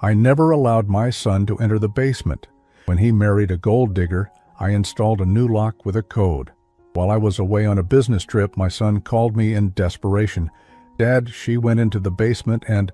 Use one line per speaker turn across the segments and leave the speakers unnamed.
I never allowed my son to enter the basement. When he married a gold digger, I installed a new lock with a code. While I was away on a business trip, my son called me in desperation. Dad, she went into the basement and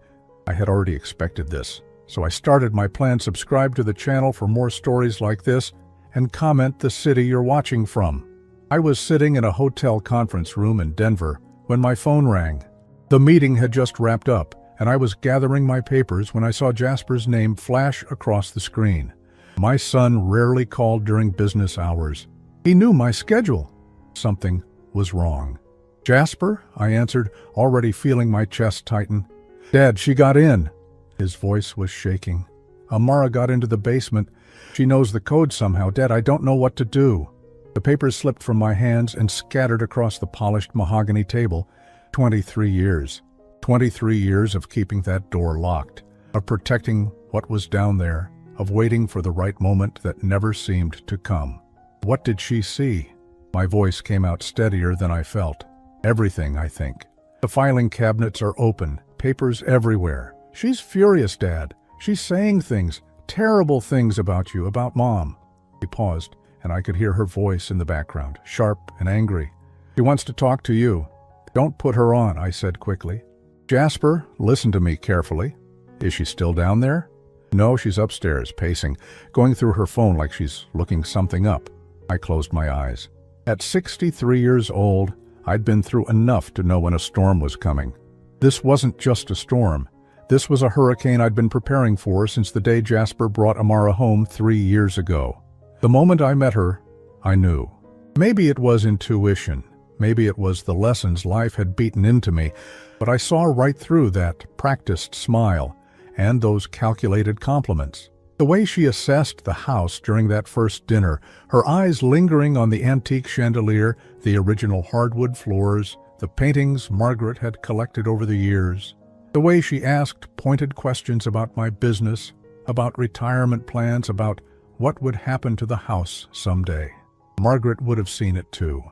I had already expected this. So I started my plan. Subscribe to the channel for more stories like this and comment the city you're watching from. I was sitting in a hotel conference room in Denver when my phone rang. The meeting had just wrapped up and I was gathering my papers when I saw Jasper's name flash across the screen. My son rarely called during business hours. He knew my schedule. Something was wrong. Jasper, I answered, already feeling my chest tighten. Dad, she got in. His voice was shaking. Amara got into the basement. She knows the code somehow. Dad, I don't know what to do. The papers slipped from my hands and scattered across the polished mahogany table. 23 years. 23 years of keeping that door locked, of protecting what was down there, of waiting for the right moment that never seemed to come. What did she see? My voice came out steadier than I felt. Everything, I think. The filing cabinets are open, papers everywhere. She's furious, Dad. She's saying things, terrible things about you, about Mom. He paused, and I could hear her voice in the background, sharp and angry. She wants to talk to you. Don't put her on, I said quickly. Jasper, listen to me carefully. Is she still down there? No, she's upstairs, pacing, going through her phone like she's looking something up. I closed my eyes. At 63 years old, I'd been through enough to know when a storm was coming. This wasn't just a storm. This was a hurricane I'd been preparing for since the day Jasper brought Amara home 3 years ago. The moment I met her, I knew. Maybe it was intuition. Maybe it was the lessons life had beaten into me, but I saw right through that practiced smile and those calculated compliments. The way she assessed the house during that first dinner, her eyes lingering on the antique chandelier, the original hardwood floors, the paintings Margaret had collected over the years. The way she asked pointed questions about my business, about retirement plans, about what would happen to the house someday. Margaret would have seen it too.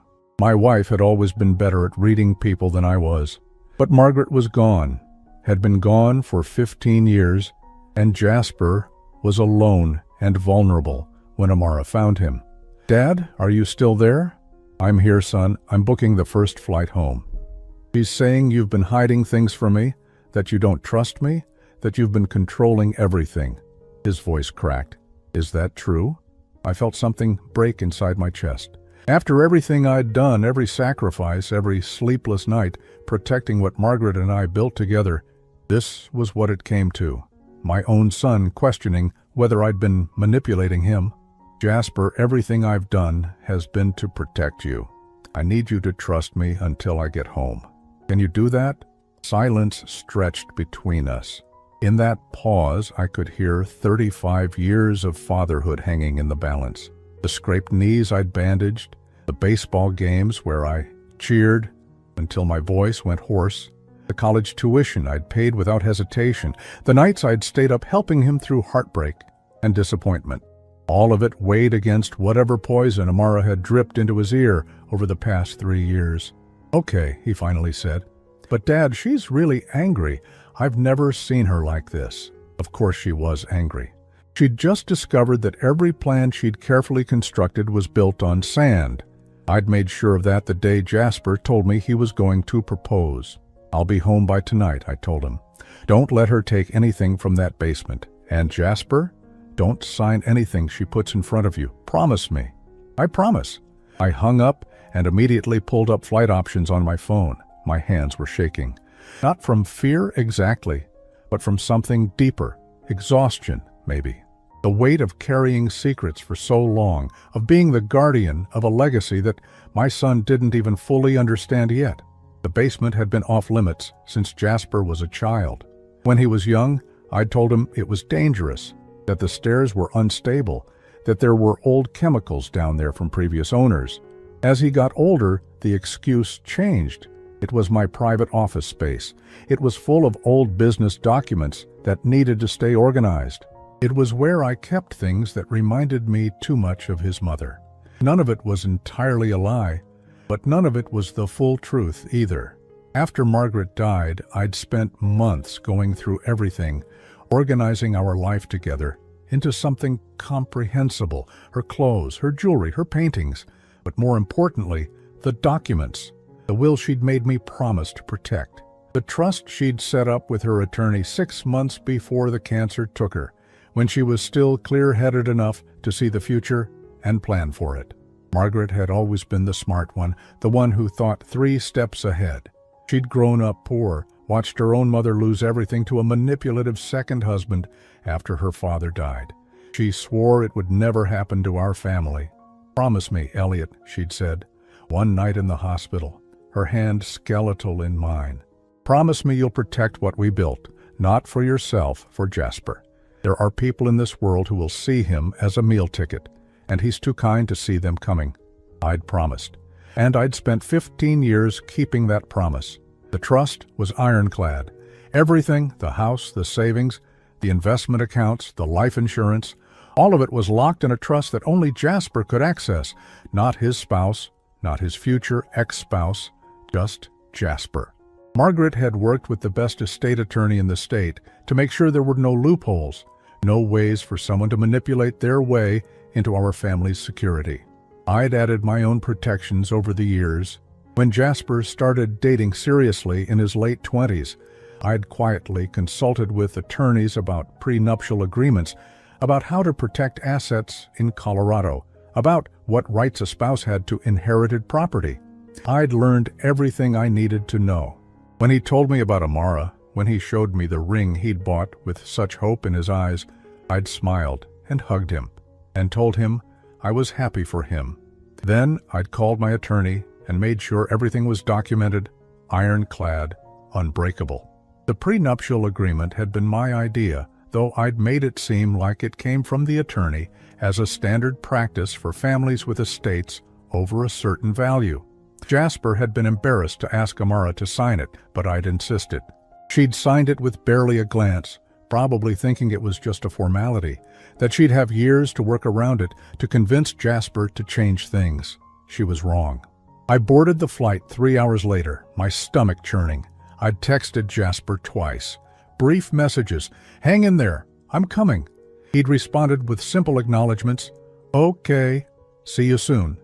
My wife had always been better at reading people than I was. But Margaret was gone, had been gone for 15 years, and Jasper was alone and vulnerable when Amara found him. Dad, are you still there? I'm here, son. I'm booking the first flight home. She's saying you've been hiding things from me, that you don't trust me, that you've been controlling everything. His voice cracked. Is that true? I felt something break inside my chest. After everything I'd done, every sacrifice, every sleepless night, protecting what Margaret and I built together, this was what it came to. My own son questioning whether I'd been manipulating him. Jasper, everything I've done has been to protect you. I need you to trust me until I get home. Can you do that? Silence stretched between us. In that pause, I could hear 35 years of fatherhood hanging in the balance. The scraped knees I'd bandaged, the baseball games where I cheered until my voice went hoarse, the college tuition I'd paid without hesitation, the nights I'd stayed up helping him through heartbreak and disappointment. All of it weighed against whatever poison Amara had dripped into his ear over the past 3 years. Okay, he finally said. But Dad, she's really angry. I've never seen her like this. Of course she was angry. She'd just discovered that every plan she'd carefully constructed was built on sand. I'd made sure of that the day Jasper told me he was going to propose. I'll be home by tonight, I told him. Don't let her take anything from that basement. And Jasper, don't sign anything she puts in front of you. Promise me. I promise. I hung up and immediately pulled up flight options on my phone. My hands were shaking. Not from fear exactly, but from something deeper. Exhaustion, maybe. The weight of carrying secrets for so long, of being the guardian of a legacy that my son didn't even fully understand yet. The basement had been off limits since Jasper was a child. When he was young, I'd told him it was dangerous, that the stairs were unstable, that there were old chemicals down there from previous owners. As he got older, the excuse changed. It was my private office space. It was full of old business documents that needed to stay organized. It was where I kept things that reminded me too much of his mother. None of it was entirely a lie, but none of it was the full truth either. After Margaret died, I'd spent months going through everything, organizing our life together into something comprehensible, her clothes, her jewelry, her paintings, but more importantly, the documents, the will she'd made me promise to protect, the trust she'd set up with her attorney 6 months before the cancer took her, when she was still clear-headed enough to see the future and plan for it. Margaret had always been the smart one, the one who thought 3 steps ahead. She'd grown up poor, watched her own mother lose everything to a manipulative second husband after her father died. She swore it would never happen to our family. "Promise me, Elliot," she'd said, one night in the hospital, her hand skeletal in mine. "Promise me you'll protect what we built, not for yourself, for Jasper. There are people in this world who will see him as a meal ticket, and he's too kind to see them coming." I'd promised, and I'd spent 15 years keeping that promise. The trust was ironclad. Everything, the house, the savings, the investment accounts, the life insurance, all of it was locked in a trust that only Jasper could access, not his spouse, not his future ex-spouse, just Jasper. Margaret had worked with the best estate attorney in the state to make sure there were no loopholes, no ways for someone to manipulate their way into our family's security. I'd added my own protections over the years. When Jasper started dating seriously in his late 20s, I'd quietly consulted with attorneys about prenuptial agreements, about how to protect assets in Colorado, about what rights a spouse had to inherited property. I'd learned everything I needed to know. When he told me about Amara, when he showed me the ring he'd bought with such hope in his eyes, I'd smiled and hugged him and told him I was happy for him. Then I'd called my attorney and made sure everything was documented, ironclad, unbreakable. The prenuptial agreement had been my idea, though I'd made it seem like it came from the attorney as a standard practice for families with estates over a certain value. Jasper had been embarrassed to ask Amara to sign it, but I'd insisted. She'd signed it with barely a glance, probably thinking it was just a formality, that she'd have years to work around it to convince Jasper to change things. She was wrong. I boarded the flight 3 hours later, my stomach churning. I'd texted Jasper twice. Brief messages, "Hang in there, I'm coming." He'd responded with simple acknowledgments, "Okay, see you soon."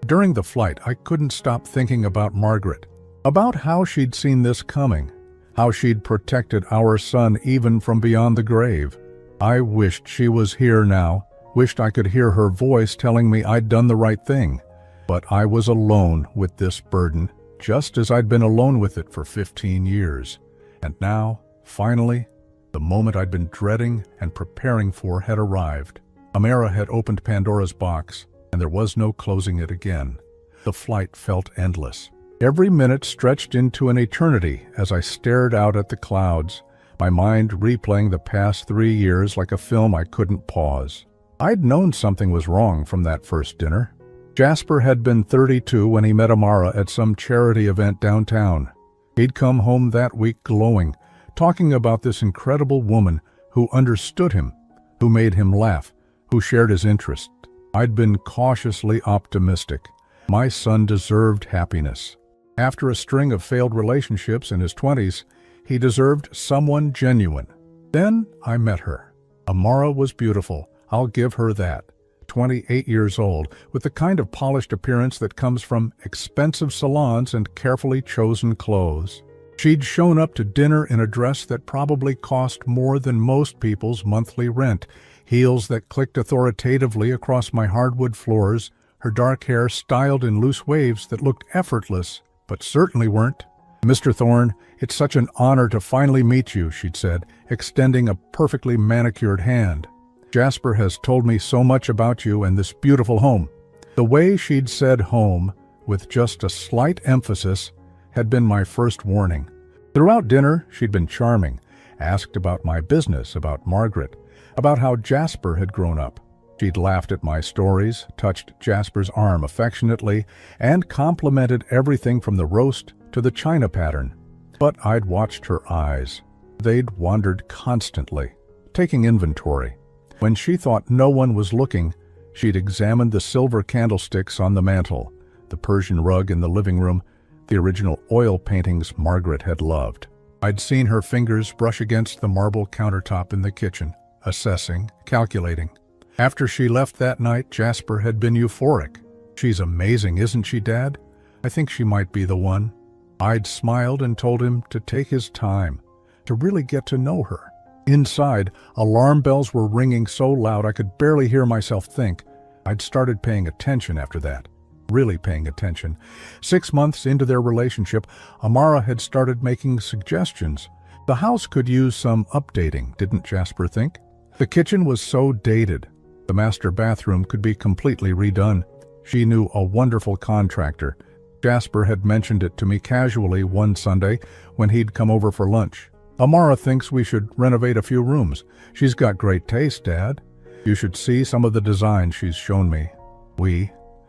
During the flight, I couldn't stop thinking about Margaret, about how she'd seen this coming, how she'd protected our son even from beyond the grave. I wished she was here now, wished I could hear her voice telling me I'd done the right thing. But I was alone with this burden, just as I'd been alone with it for 15 years. And now, finally, the moment I'd been dreading and preparing for had arrived. Amara had opened Pandora's box, and there was no closing it again. The flight felt endless. Every minute stretched into an eternity as I stared out at the clouds, my mind replaying the past 3 years like a film I couldn't pause. I'd known something was wrong from that first dinner. Jasper had been 32 when he met Amara at some charity event downtown. He'd come home that week glowing, talking about this incredible woman who understood him, who made him laugh, who shared his interests. I'd been cautiously optimistic. My son deserved happiness. After a string of failed relationships in his 20s, he deserved someone genuine. Then I met her. Amara was beautiful, I'll give her that. 28 years old, with the kind of polished appearance that comes from expensive salons and carefully chosen clothes. She'd shown up to dinner in a dress that probably cost more than most people's monthly rent, heels that clicked authoritatively across my hardwood floors, her dark hair styled in loose waves that looked effortless, but certainly weren't. "Mr. Thorne, it's such an honor to finally meet you," she'd said, extending a perfectly manicured hand. "Jasper has told me so much about you and this beautiful home." The way she'd said home, with just a slight emphasis, had been my first warning. Throughout dinner, she'd been charming, asked about my business, about Margaret, about how Jasper had grown up. She'd laughed at my stories, touched Jasper's arm affectionately, and complimented everything from the roast to the china pattern. But I'd watched her eyes. They'd wandered constantly, taking inventory. When she thought no one was looking, she'd examined the silver candlesticks on the mantel, the Persian rug in the living room, the original oil paintings Margaret had loved. I'd seen her fingers brush against the marble countertop in the kitchen, assessing, calculating. After she left that night, Jasper had been euphoric. "She's amazing, isn't she, Dad? I think she might be the one." I'd smiled and told him to take his time, to really get to know her. Inside, alarm bells were ringing so loud I could barely hear myself think. I'd started paying attention after that. Really paying attention. 6 months into their relationship, Amara had started making suggestions. The house could use some updating, didn't Jasper think? The kitchen was so dated. The master bathroom could be completely redone. She knew a wonderful contractor. Jasper had mentioned it to me casually one Sunday when he'd come over for lunch. "Amara thinks we should renovate a few rooms. She's got great taste, Dad. You should see some of the designs she's shown me."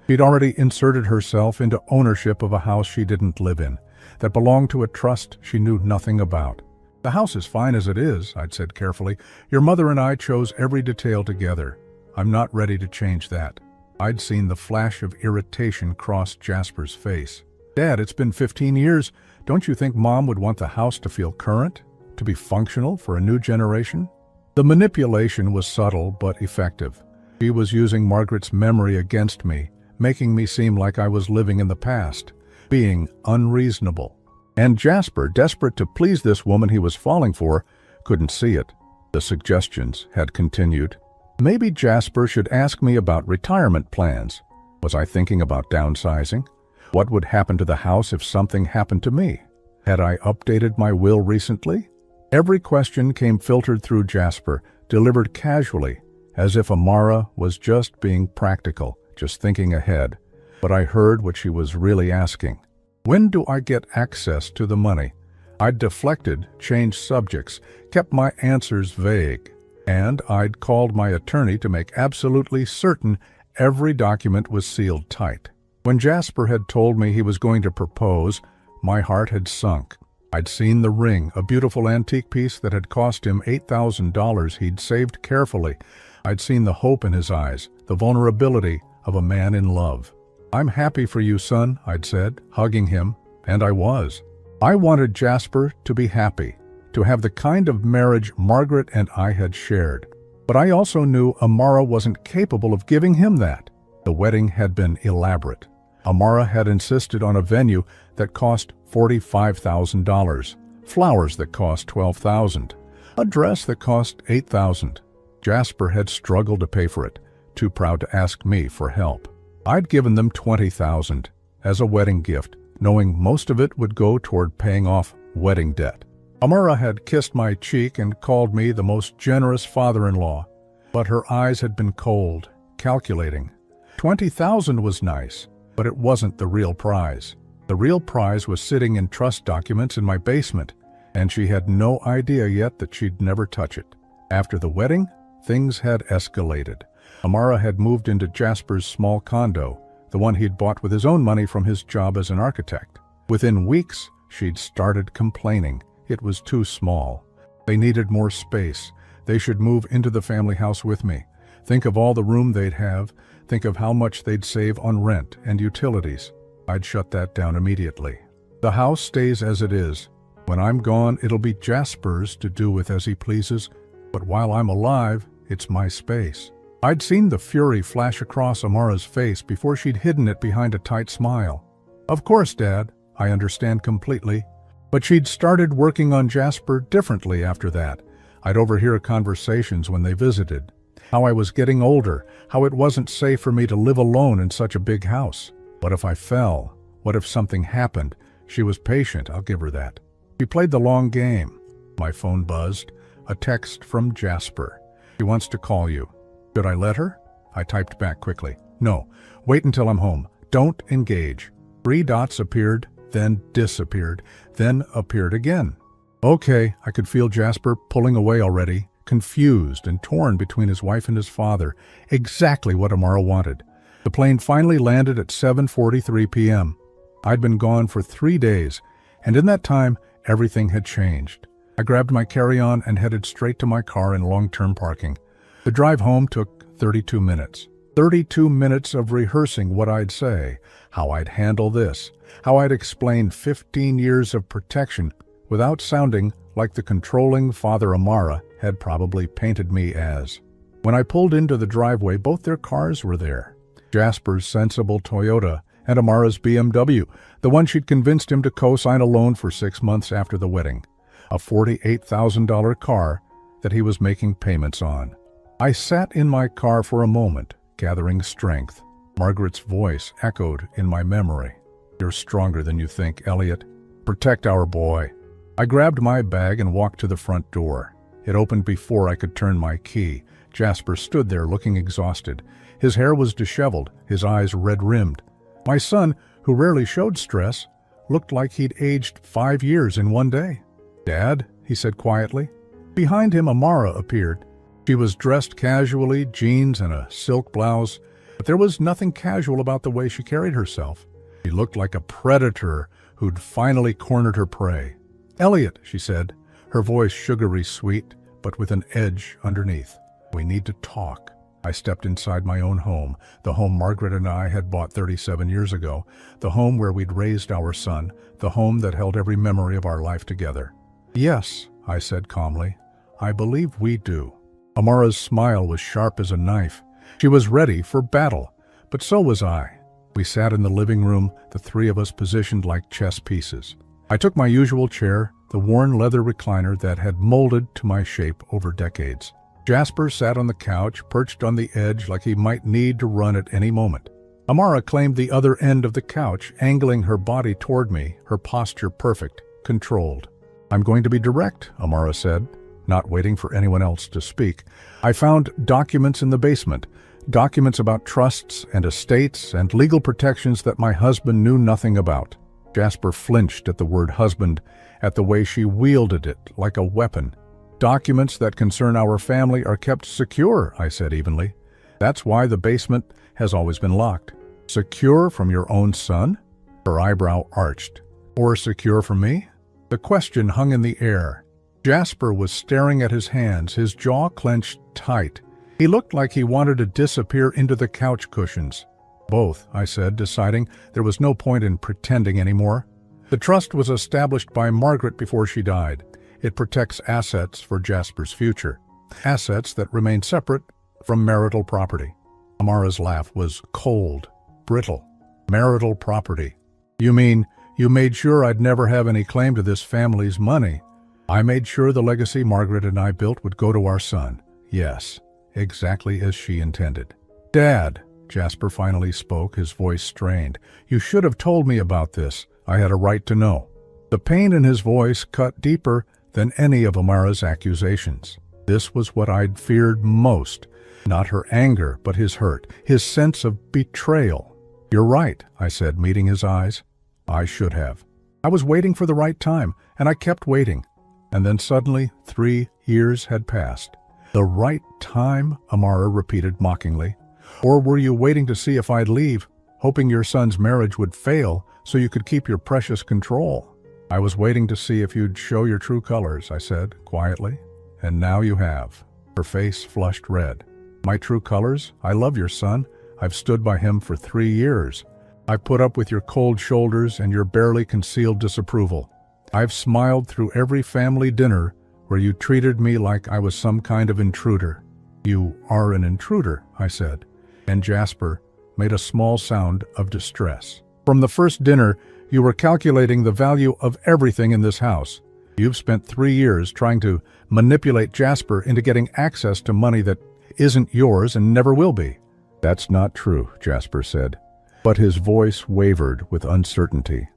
She'd already inserted herself into ownership of a house she didn't live in, that belonged to a trust she knew nothing about. "The house is fine as it is," I'd said carefully. "Your mother and I chose every detail together. I'm not ready to change that." I'd seen the flash of irritation cross Jasper's face. "Dad, it's been 15 years. Don't you think Mom would want the house to feel current? To be functional for a new generation?" The manipulation was subtle but effective. She was using Margaret's memory against me, making me seem like I was living in the past, being unreasonable. And Jasper, desperate to please this woman he was falling for, couldn't see it. The suggestions had continued. Maybe Jasper should ask me about retirement plans. Was I thinking about downsizing? What would happen to the house if something happened to me? Had I updated my will recently? Every question came filtered through Jasper, delivered casually, as if Amara was just being practical, just thinking ahead. But I heard what she was really asking. When do I get access to the money? I'd deflected, changed subjects, kept my answers vague, and I'd called my attorney to make absolutely certain every document was sealed tight. When Jasper had told me he was going to propose, my heart had sunk. I'd seen the ring, a beautiful antique piece that had cost him $8,000 he'd saved carefully. I'd seen the hope in his eyes, the vulnerability of a man in love. "I'm happy for you, son," I'd said, hugging him, and I was. I wanted Jasper to be happy, to have the kind of marriage Margaret and I had shared. But I also knew Amara wasn't capable of giving him that. The wedding had been elaborate. Amara had insisted on a venue that cost $45,000, flowers that cost $12,000, a dress that cost $8,000. Jasper had struggled to pay for it, too proud to ask me for help. I'd given them $20,000 as a wedding gift, knowing most of it would go toward paying off wedding debt. Amara had kissed my cheek and called me the most generous father-in-law, but her eyes had been cold, calculating. $20,000 was nice, but it wasn't the real prize. The real prize was sitting in trust documents in my basement, and she had no idea yet that she'd never touch it. After the wedding, things had escalated. Amara had moved into Jasper's small condo, the one he'd bought with his own money from his job as an architect. Within weeks, she'd started complaining. It was too small. They needed more space. They should move into the family house with me. Think of all the room they'd have. Think of how much they'd save on rent and utilities. I'd shut that down immediately. The house stays as it is. When I'm gone, it'll be Jasper's to do with as he pleases, but while I'm alive, it's my space. I'd seen the fury flash across Amara's face before she'd hidden it behind a tight smile. "Of course, Dad, I understand completely." But she'd started working on Jasper differently after that. I'd overhear conversations when they visited. How I was getting older, how it wasn't safe for me to live alone in such a big house. What if I fell? What if something happened? She was patient, I'll give her that. She played the long game. My phone buzzed. A text from Jasper. "She wants to call you." Should I let her? I typed back quickly. "No, wait until I'm home. Don't engage." 3 dots appeared, then disappeared, then appeared again. Okay, I could feel Jasper pulling away already, confused and torn between his wife and his father. Exactly what Amara wanted. The plane finally landed at 7:43 p.m. I'd been gone for 3 days, and in that time, everything had changed. I grabbed my carry-on and headed straight to my car in long-term parking. The drive home took 32 minutes. 32 minutes of rehearsing what I'd say, how I'd handle this, how I'd explain 15 years of protection without sounding like the controlling Father Amara had probably painted me as. When I pulled into the driveway, both their cars were there. Jasper's sensible Toyota and Amara's BMW, the one she'd convinced him to co-sign a loan for 6 months after the wedding. A $48,000 car that he was making payments on. I sat in my car for a moment, gathering strength. Margaret's voice echoed in my memory. "You're stronger than you think, Elliot. Protect our boy." I grabbed my bag and walked to the front door. It opened before I could turn my key. Jasper stood there looking exhausted. His hair was disheveled, his eyes red-rimmed. My son, who rarely showed stress, looked like he'd aged 5 years in one day. "Dad," he said quietly. Behind him, Amara appeared. She was dressed casually, jeans and a silk blouse, but there was nothing casual about the way she carried herself. She looked like a predator who'd finally cornered her prey. "Elliot," she said, her voice sugary sweet, but with an edge underneath. "We need to talk." I stepped inside my own home, the home Margaret and I had bought 37 years ago, the home where we'd raised our son, the home that held every memory of our life together. "Yes," I said calmly, "I believe we do." Amara's smile was sharp as a knife. She was ready for battle, but so was I. We sat in the living room, the three of us positioned like chess pieces. I took my usual chair, the worn leather recliner that had molded to my shape over decades. Jasper sat on the couch, perched on the edge like he might need to run at any moment. Amara claimed the other end of the couch, angling her body toward me, her posture perfect, controlled. "I'm going to be direct," Amara said, not waiting for anyone else to speak. "I found documents in the basement, documents about trusts and estates and legal protections that my husband knew nothing about." Jasper flinched at the word husband, at the way she wielded it like a weapon. "Documents that concern our family are kept secure," I said evenly. "That's why the basement has always been locked." "Secure from your own son?" Her eyebrow arched. "Or secure from me?" The question hung in the air. Jasper was staring at his hands, his jaw clenched tight. He looked like he wanted to disappear into the couch cushions. "Both," I said, deciding there was no point in pretending anymore. "The trust was established by Margaret before she died. It protects assets for Jasper's future. Assets that remain separate from marital property." Amara's laugh was cold, brittle. "Marital property? You mean you made sure I'd never have any claim to this family's money?" "I made sure the legacy Margaret and I built would go to our son. Yes, exactly as she intended." "Dad," Jasper finally spoke, his voice strained. "You should have told me about this. I had a right to know." The pain in his voice cut deeper than any of Amara's accusations. This was what I'd feared most. Not her anger, but his hurt, his sense of betrayal. "You're right," I said, meeting his eyes. "I should have. I was waiting for the right time, and I kept waiting. And then suddenly 3 years had passed." "The right time?" Amara repeated mockingly. "Or were you waiting to see if I'd leave, hoping your son's marriage would fail so you could keep your precious control?" "I was waiting to see if you'd show your true colors," I said quietly. "And now you have." Her face flushed red. "My true colors? I love your son. I've stood by him for 3 years. I've put up with your cold shoulders and your barely concealed disapproval. I've smiled through every family dinner where you treated me like I was some kind of intruder." "You are an intruder," I said, and Jasper made a small sound of distress. "From the first dinner, you were calculating the value of everything in this house. You've spent 3 years trying to manipulate Jasper into getting access to money that isn't yours and never will be." "That's not true," Jasper said, but his voice wavered with uncertainty.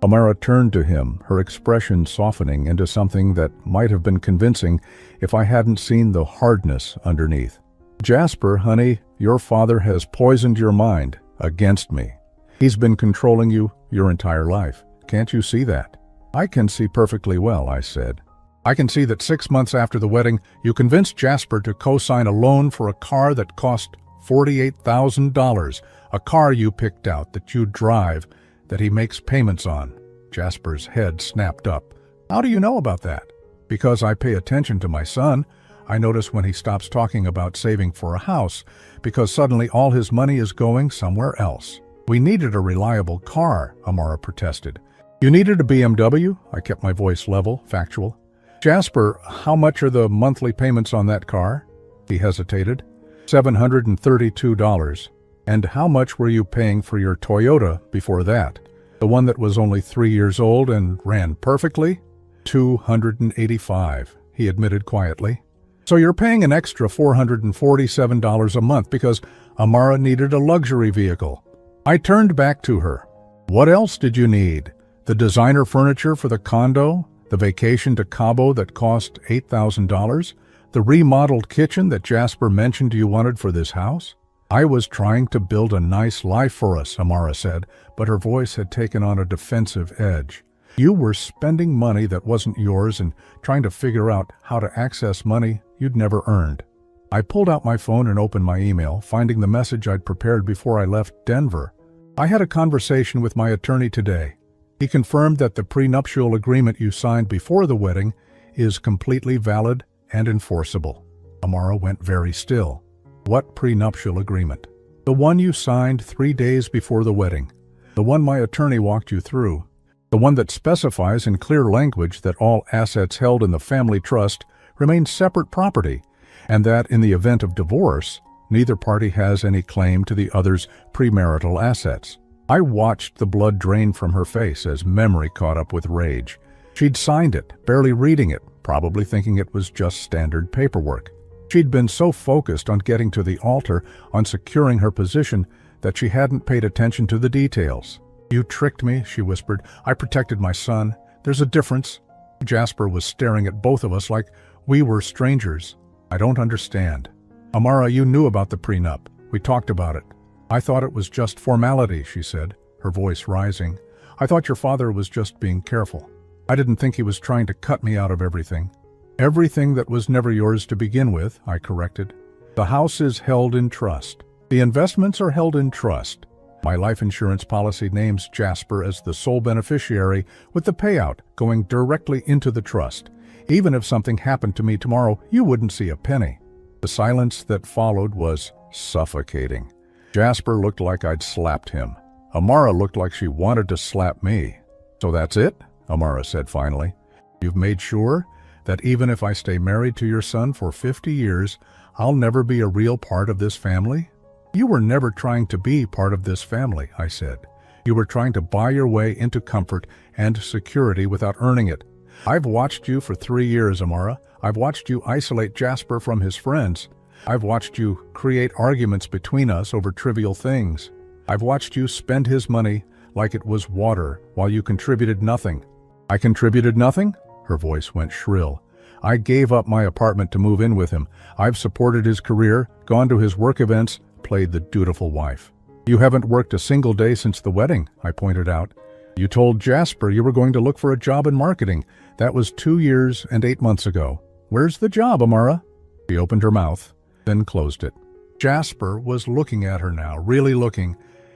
Amara turned to him, her expression softening into something that might have been convincing if I hadn't seen the hardness underneath. "Jasper, honey, your father has poisoned your mind against me. He's been controlling you your entire life. Can't you see that?" "I can see perfectly well," I said. "I can see that 6 months after the wedding, you convinced Jasper to co-sign a loan for a car that cost $48,000, a car you picked out that you drive, that he makes payments on." Jasper's head snapped up. "How do you know about that?" "Because I pay attention to my son. I notice when he stops talking about saving for a house, because suddenly all his money is going somewhere else." "We needed a reliable car," Amara protested. You needed a BMW? I kept my voice level, factual. Jasper, how much are the monthly payments on that car? He hesitated. $732. And how much were you paying for your Toyota before that? The one that was only 3 years old and ran perfectly? $285, he admitted quietly. So you're paying an extra $447 a month because Amara needed a luxury vehicle. I turned back to her. What else did you need? The designer furniture for the condo? The vacation to Cabo that cost $8,000? The remodeled kitchen that Jasper mentioned you wanted for this house? I was trying to build a nice life for us, Amara said, but her voice had taken on a defensive edge. You were spending money that wasn't yours and trying to figure out how to access money you'd never earned. I pulled out my phone and opened my email, finding the message I'd prepared before I left Denver. I had a conversation with my attorney today. He confirmed that the prenuptial agreement you signed before the wedding is completely valid and enforceable. Amara went very still. What prenuptial agreement? The one you signed 3 days before the wedding. The one my attorney walked you through. The one that specifies in clear language that all assets held in the family trust remain separate property, and that in the event of divorce, neither party has any claim to the other's premarital assets. I watched the blood drain from her face as memory caught up with rage. She'd signed it, barely reading it, probably thinking it was just standard paperwork. She'd been so focused on getting to the altar, on securing her position, that she hadn't paid attention to the details. You tricked me, she whispered. I protected my son. There's a difference. Jasper was staring at both of us like we were strangers. I don't understand. Amara, you knew about the prenup. We talked about it. I thought it was just formality, she said, her voice rising. I thought your father was just being careful. I didn't think he was trying to cut me out of everything. Everything that was never yours to begin with, I corrected. The house is held in trust. The investments are held in trust. My life insurance policy names Jasper as the sole beneficiary, with the payout going directly into the trust. Even if something happened to me tomorrow, you wouldn't see a penny. The silence that followed was suffocating. Jasper looked like I'd slapped him. Amara looked like she wanted to slap me. So that's it? Amara said finally. You've made sure that even if I stay married to your son for 50 years, I'll never be a real part of this family? You were never trying to be part of this family, I said. You were trying to buy your way into comfort and security without earning it. I've watched you for 3 years, Amara. I've watched you isolate Jasper from his friends. I've watched you create arguments between us over trivial things. I've watched you spend his money like it was water while you contributed nothing. I contributed nothing? Her voice went shrill. I gave up my apartment to move in with him. I've supported his career, gone to his work events, played the dutiful wife. You haven't worked a single day since the wedding, I pointed out. You told Jasper you were going to look for a job in marketing. That was 2 years and 8 months ago. Where's the job, Amara? She opened her mouth, then closed it. Jasper was looking at her now, really looking,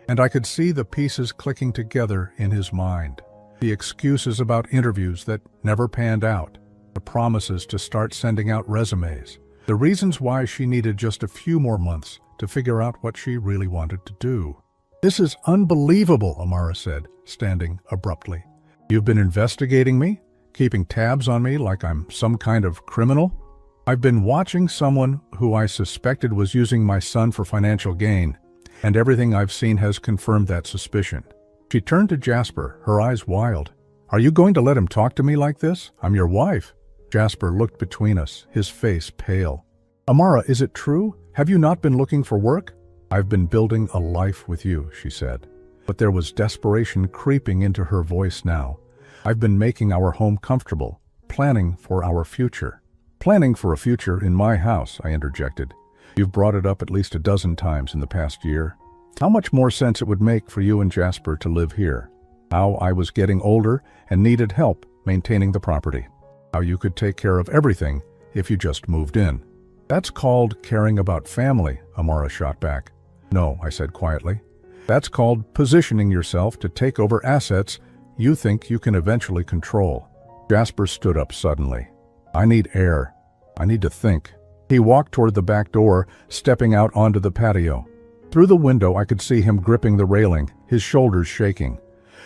and I could see the pieces clicking together in his mind. The excuses about interviews that never panned out, the promises to start sending out resumes, the reasons why she needed just a few more months to figure out what she really wanted to do. This is unbelievable, Amara said, standing abruptly. You've been investigating me, keeping tabs on me like I'm some kind of criminal? I've been watching someone who I suspected was using my son for financial gain, and everything I've seen has confirmed that suspicion. She turned to Jasper, her eyes wild. Are you going to let him talk to me like this? I'm your wife. Jasper looked between us, his face pale. Amara, is it true? Have you not been looking for work? I've been building a life with you, she said. But there was desperation creeping into her voice now. I've been making our home comfortable, planning for our future. Planning for a future in my house, I interjected. You've brought it up at least a dozen times in the past year. How much more sense it would make for you and Jasper to live here. How I was getting older and needed help maintaining the property. How you could take care of everything if you just moved in. That's called caring about family, Amara shot back. No, I said quietly. That's called positioning yourself to take over assets you think you can eventually control. Jasper stood up suddenly. I need air. I need to think. He walked toward the back door, stepping out onto the patio. Through the window, I could see him gripping the railing, his shoulders shaking.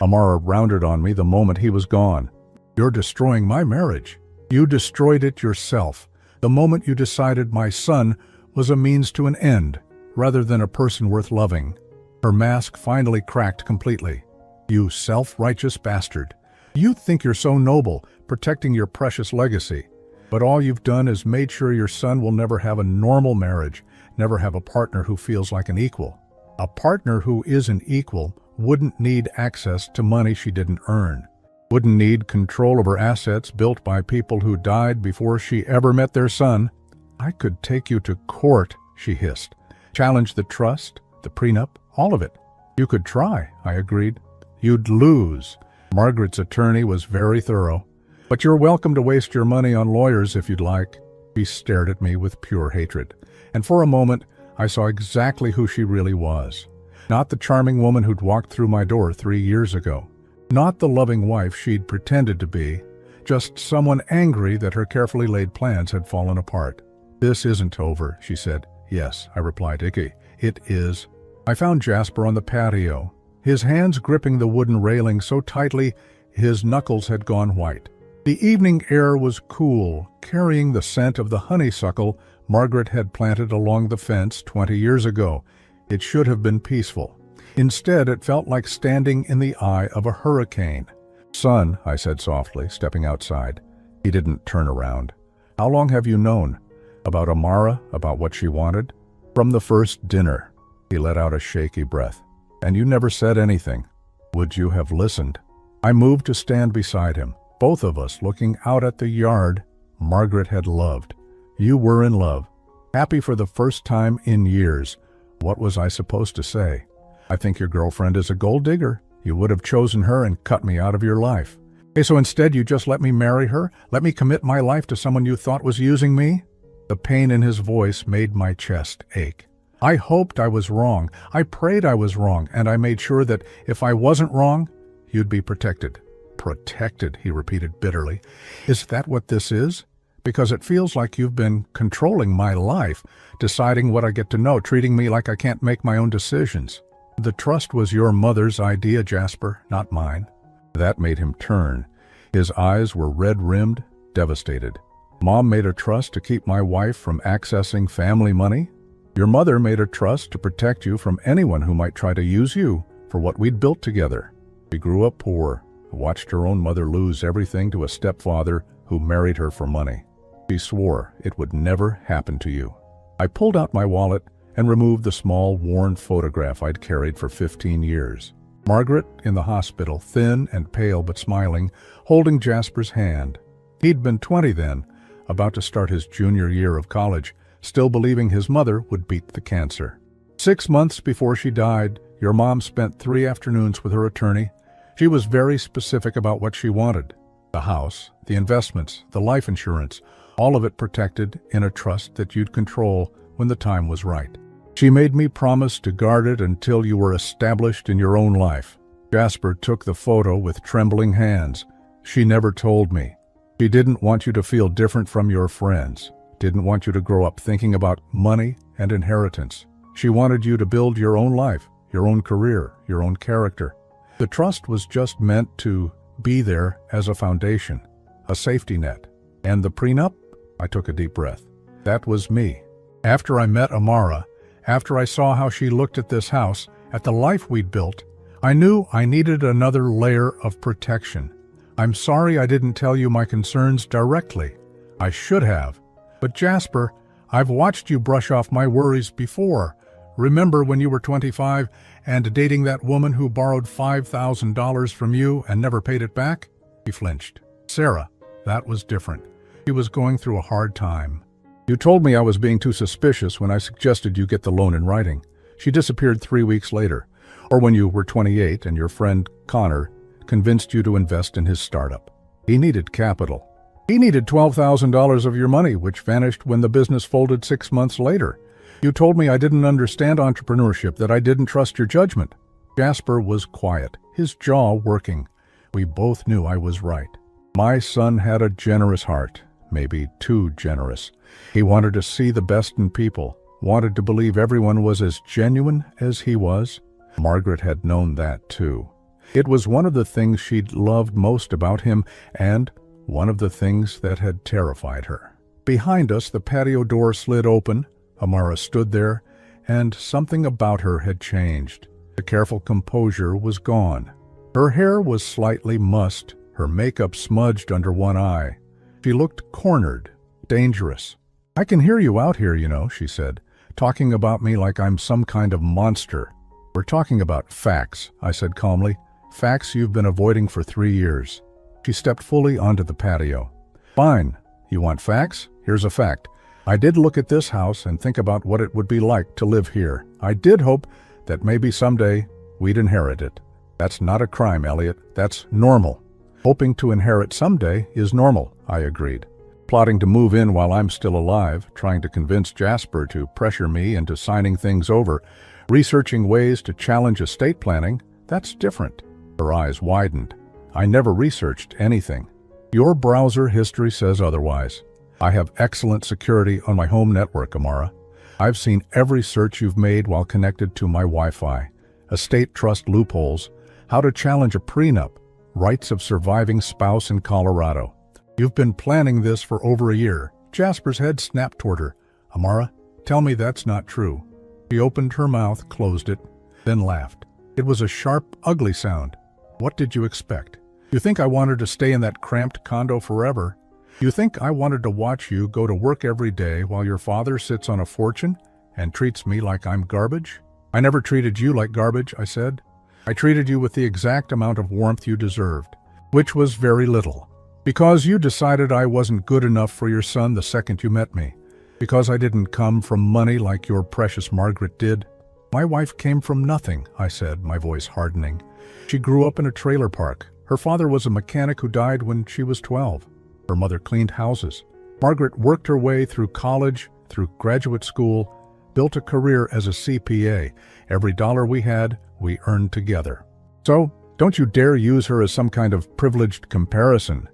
Amara rounded on me the moment he was gone. "You're destroying my marriage. You destroyed it yourself the moment you decided my son was a means to an end, rather than a person worth loving." Her mask finally cracked completely. "You self-righteous bastard. You think you're so noble, protecting your precious legacy. But all you've done is made sure your son will never have a normal marriage, never have a partner who feels like an equal. A partner who isn't equal wouldn't need access to money she didn't earn, wouldn't need control over assets built by people who died before she ever met their son." "I could take you to court," she hissed. "Challenge the trust, the prenup, all of it." "You could try," I agreed. "You'd lose." Margaret's attorney was very thorough. "But you're welcome to waste your money on lawyers if you'd like." She stared at me with pure hatred, and for a moment I saw exactly who she really was. Not the charming woman who'd walked through my door 3 years ago. Not the loving wife she'd pretended to be. Just someone angry that her carefully laid plans had fallen apart. "This isn't over," she said. "Yes," I replied. It is." I found Jasper on the patio, his hands gripping the wooden railing so tightly his knuckles had gone white. The evening air was cool, carrying the scent of the honeysuckle Margaret had planted along the fence 20 years ago. It should have been peaceful. Instead, it felt like standing in the eye of a hurricane. "Son," I said softly, stepping outside. He didn't turn around. "How long have you known? About Amara? About what she wanted?" "From the first dinner." He let out a shaky breath. "And you never said anything. Would you have listened?" I moved to stand beside him, both of us looking out at the yard Margaret had loved. "You were in love. Happy for the first time in years." What was I supposed to say? "I think your girlfriend is a gold digger. You would have chosen her and cut me out of your life." "Hey, so instead you just let me marry her? Let me commit my life to someone you thought was using me?" The pain in his voice made my chest ache. "I hoped I was wrong. I prayed I was wrong, and I made sure that if I wasn't wrong, you'd be protected." "Protected," he repeated bitterly. "Is that what this is? Because it feels like you've been controlling my life, deciding what I get to know, treating me like I can't make my own decisions." "The trust was your mother's idea, Jasper, not mine." That made him turn. His eyes were red-rimmed, devastated. "Mom made a trust to keep my wife from accessing family money? Your mother made a trust to protect you from anyone who might try to use you for what we'd built together. She grew up poor, watched her own mother lose everything to a stepfather who married her for money. She swore it would never happen to you." I pulled out my wallet and removed the small, worn photograph I'd carried for 15 years. Margaret in the hospital, thin and pale but smiling, holding Jasper's hand. He'd been 20 then, about to start his junior year of college, still believing his mother would beat the cancer. 6 months before she died, your mom spent 3 afternoons with her attorney. She was very specific about what she wanted. The house, the investments, the life insurance, all of it protected in a trust that you'd control when the time was right. She made me promise to guard it until you were established in your own life. Jasper took the photo with trembling hands. She never told me. She didn't want you to feel different from your friends. Didn't want you to grow up thinking about money and inheritance. She wanted you to build your own life, your own career, your own character. The trust was just meant to be there as a foundation, a safety net. And the prenup? I took a deep breath. That was me. After I met Amara, after I saw how she looked at this house, at the life we'd built, I knew I needed another layer of protection. I'm sorry I didn't tell you my concerns directly. I should have. But Jasper, I've watched you brush off my worries before. Remember when you were 25 and dating that woman who borrowed $5,000 from you and never paid it back? He flinched. Sarah, that was different. She was going through a hard time. You told me I was being too suspicious when I suggested you get the loan in writing. She disappeared 3 weeks later. Or when you were 28 and your friend Connor convinced you to invest in his startup. He needed capital. He needed $12,000 of your money, which vanished when the business folded 6 months later. You told me I didn't understand entrepreneurship, that I didn't trust your judgment. Jasper was quiet, his jaw working. We both knew I was right. My son had a generous heart, maybe too generous. He wanted to see the best in people, wanted to believe everyone was as genuine as he was. Margaret had known that too. It was one of the things she'd loved most about him, and one of the things that had terrified her. Behind us, the patio door slid open. Amara stood there, and something about her had changed. The careful composure was gone. Her hair was slightly mussed, her makeup smudged under one eye. She looked cornered, dangerous. "I can hear you out here, you know," she said, "talking about me like I'm some kind of monster." "We're talking about facts," I said calmly. "Facts you've been avoiding for 3 years." She stepped fully onto the patio. "Fine. You want facts? Here's a fact. I did look at this house and think about what it would be like to live here. I did hope that maybe someday we'd inherit it. That's not a crime, Elliot. That's normal." "Hoping to inherit someday is normal," I agreed. "Plotting to move in while I'm still alive, trying to convince Jasper to pressure me into signing things over, researching ways to challenge estate planning, that's different." Her eyes widened. "I never researched anything. Your browser history says otherwise. I have excellent security on my home network, Amara. I've seen every search you've made while connected to my Wi-Fi. Estate trust loopholes, how to challenge a prenup, rights of surviving spouse in Colorado. You've been planning this for over a year." Jasper's head snapped toward her. "Amara, tell me that's not true." She opened her mouth, closed it, then laughed. It was a sharp, ugly sound. "What did you expect? You think I wanted to stay in that cramped condo forever? You think I wanted to watch you go to work every day while your father sits on a fortune and treats me like I'm garbage?" "I never treated you like garbage," I said. "I treated you with the exact amount of warmth you deserved, which was very little. Because you decided I wasn't good enough for your son the second you met me. Because I didn't come from money like your precious Margaret did." "My wife came from nothing," I said, my voice hardening. "She grew up in a trailer park. Her father was a mechanic who died when she was 12. Her mother cleaned houses. Margaret worked her way through college, through graduate school, built a career as a CPA. Every dollar we had, we earned together. So, don't you dare use her as some kind of privileged comparison."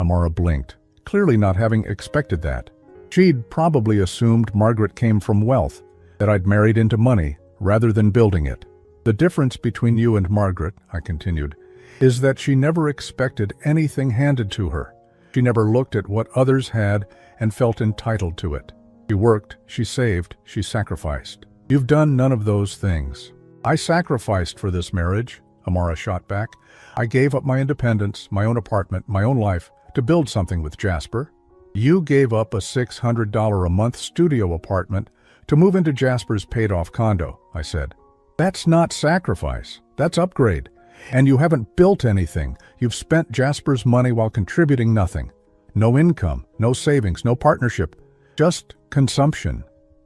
Amara blinked, clearly not having expected that. She'd probably assumed Margaret came from wealth, that I'd married into money, rather than building it. "The difference between you and Margaret," I continued, "is that she never expected anything handed to her. She never looked at what others had and felt entitled to it. She worked, she saved, she sacrificed. You've done none of those things." "I sacrificed for this marriage," Amara shot back. "I gave up my independence, my own apartment, my own life, to build something with Jasper. You gave up a $600 a month studio apartment to move into Jasper's paid-off condo," I said. "That's not sacrifice, that's upgrade. And you haven't built anything. You've spent Jasper's money while contributing nothing. No income, no savings, no partnership, just consumption."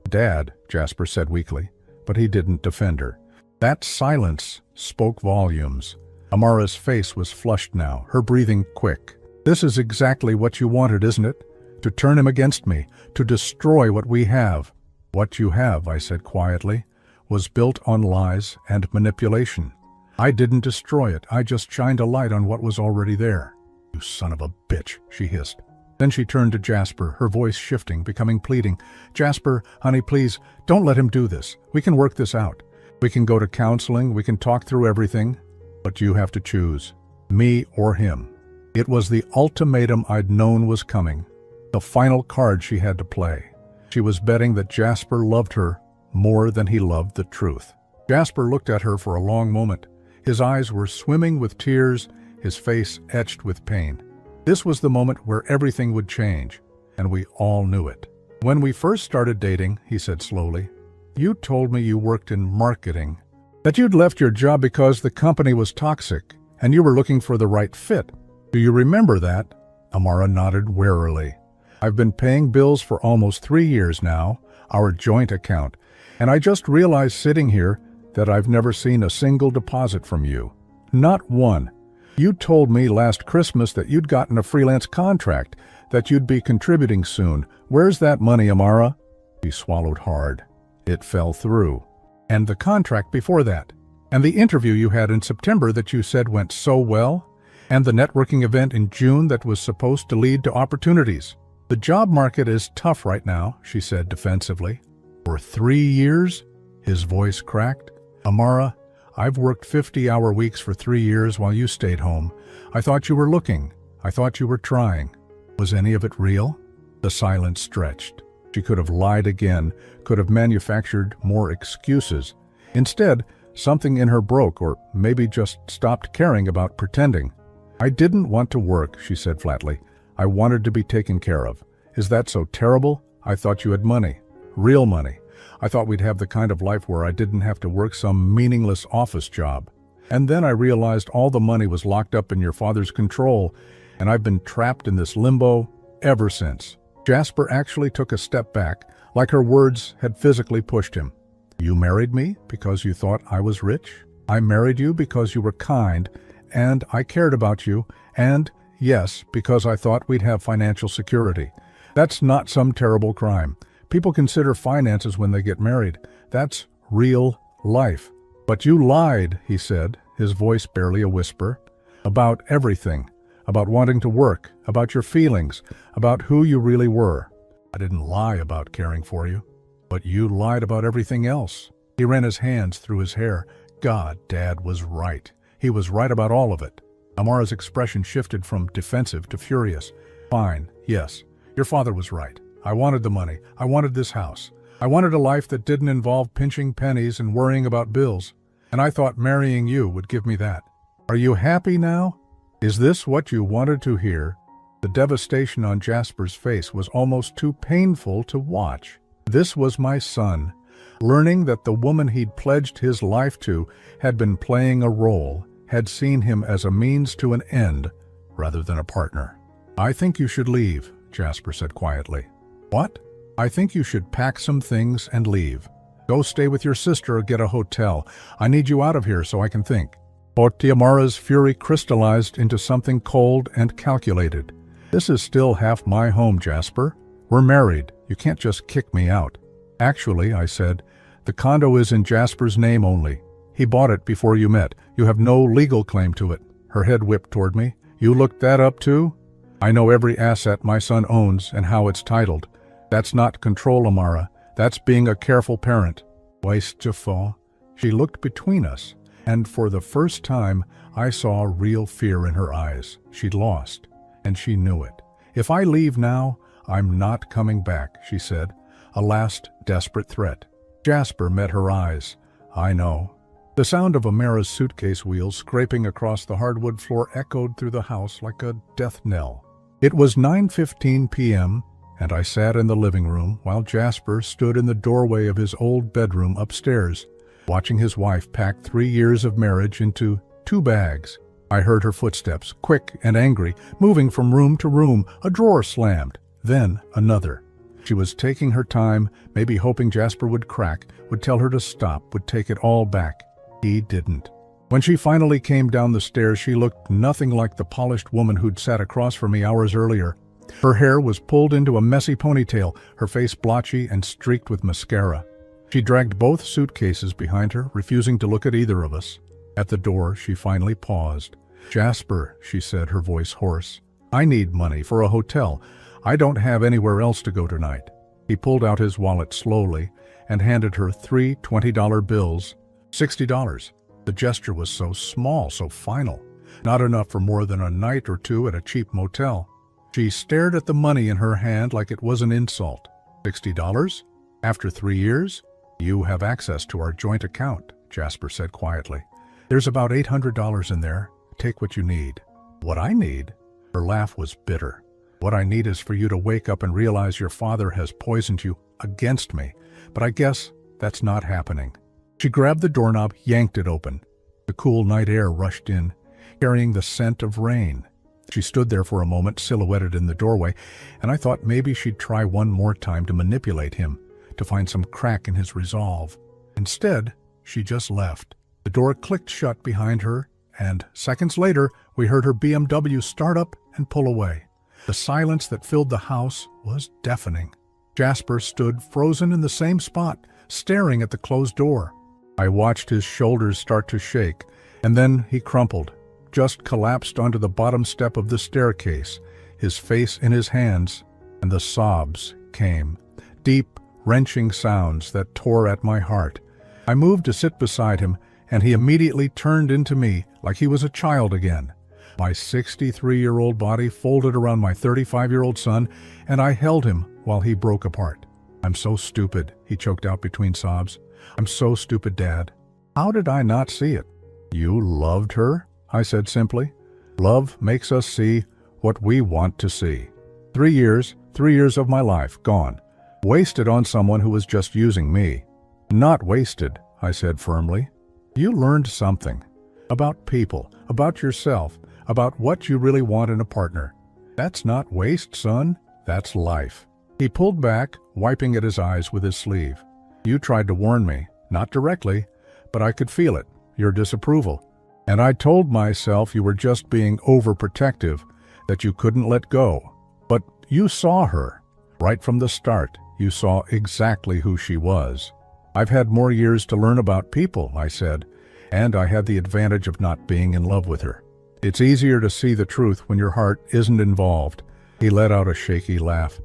"Dad," Jasper said weakly, but he didn't defend her. That silence spoke volumes. Amara's face was flushed now, her breathing quick. "This is exactly what you wanted, isn't it? To turn him against me, to destroy what we have." "What you have," I said quietly, "was built on lies and manipulation. I didn't destroy it, I just shined a light on what was already there." "You son of a bitch," she hissed. Then she turned to Jasper, her voice shifting, becoming pleading. "Jasper, honey, please, don't let him do this. We can work this out. We can go to counseling, we can talk through everything. But you have to choose, me or him." It was the ultimatum I'd known was coming, the final card she had to play. She was betting that Jasper loved her more than he loved the truth. Jasper looked at her for a long moment. His eyes were swimming with tears, his face etched with pain. This was the moment where everything would change, and we all knew it. "When we first started dating," he said slowly, "you told me you worked in marketing, that you'd left your job because the company was toxic, and you were looking for the right fit. Do you remember that?" Amara nodded warily. "I've been paying bills for almost 3 years now, our joint account, and I just realized sitting here that I've never seen a single deposit from you. Not one. You told me last Christmas that you'd gotten a freelance contract, that you'd be contributing soon. Where's that money, Amara?" He swallowed hard. "It fell through. And the contract before that. And the interview you had in September that you said went so well. And the networking event in June that was supposed to lead to opportunities. The job market is tough right now," she said defensively. "For 3 years?" His voice cracked. "Amara, I've worked 50-hour weeks for 3 years while you stayed home. I thought you were looking. I thought you were trying. Was any of it real?" The silence stretched. She could have lied again, could have manufactured more excuses. Instead, something in her broke, or maybe just stopped caring about pretending. "I didn't want to work," she said flatly. "I wanted to be taken care of. Is that so terrible? I thought you had money. Real money. I thought we'd have the kind of life where I didn't have to work some meaningless office job. And then I realized all the money was locked up in your father's control, and I've been trapped in this limbo ever since." Jasper actually took a step back, like her words had physically pushed him. "You married me because you thought I was rich? I married you because you were kind, and I cared about you, and, yes, because I thought we'd have financial security. That's not some terrible crime. People consider finances when they get married. That's real life." "But you lied," he said, his voice barely a whisper, "about everything. About wanting to work, about your feelings, about who you really were." "I didn't lie about caring for you, but you lied about everything else." He ran his hands through his hair. God, Dad was right. He was right about all of it. Amara's expression shifted from defensive to furious. "Fine, yes, your father was right. I wanted the money. I wanted this house. I wanted a life that didn't involve pinching pennies and worrying about bills. And I thought marrying you would give me that. Are you happy now? Is this what you wanted to hear?" The devastation on Jasper's face was almost too painful to watch. This was my son, learning that the woman he'd pledged his life to had been playing a role, had seen him as a means to an end rather than a partner. "I think you should leave," Jasper said quietly. "What?" "I think you should pack some things and leave. Go stay with your sister or get a hotel. I need you out of here so I can think." Amara's fury crystallized into something cold and calculated. "This is still half my home, Jasper. We're married. You can't just kick me out." "Actually," I said, "the condo is in Jasper's name only. He bought it before you met. You have no legal claim to it." Her head whipped toward me. "You looked that up too?" "I know every asset my son owns and how it's titled. That's not control, Amara. That's being a careful parent." "Wasteful." She looked between us, and for the first time I saw real fear in her eyes. She'd lost, and she knew it. "If I leave now, I'm not coming back," she said, a last desperate threat. Jasper met her eyes. "I know." The sound of Amara's suitcase wheels scraping across the hardwood floor echoed through the house like a death knell. It was 9:15 p.m., and I sat in the living room while Jasper stood in the doorway of his old bedroom upstairs, watching his wife pack 3 years of marriage into 2 bags. I heard her footsteps, quick and angry, moving from room to room. A drawer slammed, then another. She was taking her time, maybe hoping Jasper would crack, would tell her to stop, would take it all back. He didn't. When she finally came down the stairs, she looked nothing like the polished woman who'd sat across from me hours earlier. Her hair was pulled into a messy ponytail, her face blotchy and streaked with mascara. She dragged both suitcases behind her, refusing to look at either of us. At the door, she finally paused. "Jasper," she said, her voice hoarse, "I need money for a hotel. I don't have anywhere else to go tonight." He pulled out his wallet slowly and handed her 3 $20 bills. $60. The gesture was so small, so final. Not enough for more than a night or two at a cheap motel. She stared at the money in her hand like it was an insult. $60? After 3 years? "You have access to our joint account," Jasper said quietly. "There's about $800 in there. Take what you need." "What I need?" Her laugh was bitter. "What I need is for you to wake up and realize your father has poisoned you against me. But I guess that's not happening." She grabbed the doorknob, yanked it open. The cool night air rushed in, carrying the scent of rain. She stood there for a moment, silhouetted in the doorway, and I thought maybe she'd try one more time to manipulate him, to find some crack in his resolve. Instead, she just left. The door clicked shut behind her, and seconds later, we heard her BMW start up and pull away. The silence that filled the house was deafening. Jasper stood frozen in the same spot, staring at the closed door. I watched his shoulders start to shake, and then he crumpled, just collapsed onto the bottom step of the staircase, his face in his hands, and the sobs came. Deep, wrenching sounds that tore at my heart. I moved to sit beside him, and he immediately turned into me like he was a child again. My 63-year-old body folded around my 35-year-old son, and I held him while he broke apart. "I'm so stupid," he choked out between sobs. "I'm so stupid, Dad. How did I not see it?" "You loved her," I said simply. "Love makes us see what we want to see." 3 years of my life gone, wasted on someone who was just using me. "Not wasted," I said firmly. "You learned something about people, about yourself, about what you really want in a partner. That's not waste, son. That's life." He pulled back, wiping at his eyes with his sleeve. "You tried to warn me, not directly, but I could feel it, your disapproval. And I told myself you were just being overprotective, that you couldn't let go. But you saw her. Right from the start, you saw exactly who she was." "I've had more years to learn about people," I said, "and I had the advantage of not being in love with her. It's easier to see the truth when your heart isn't involved." He let out a shaky laugh.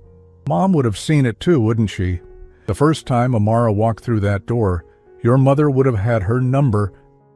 "Mom would have seen it too, wouldn't she? The first time Amara walked through that door, your mother would have had her number.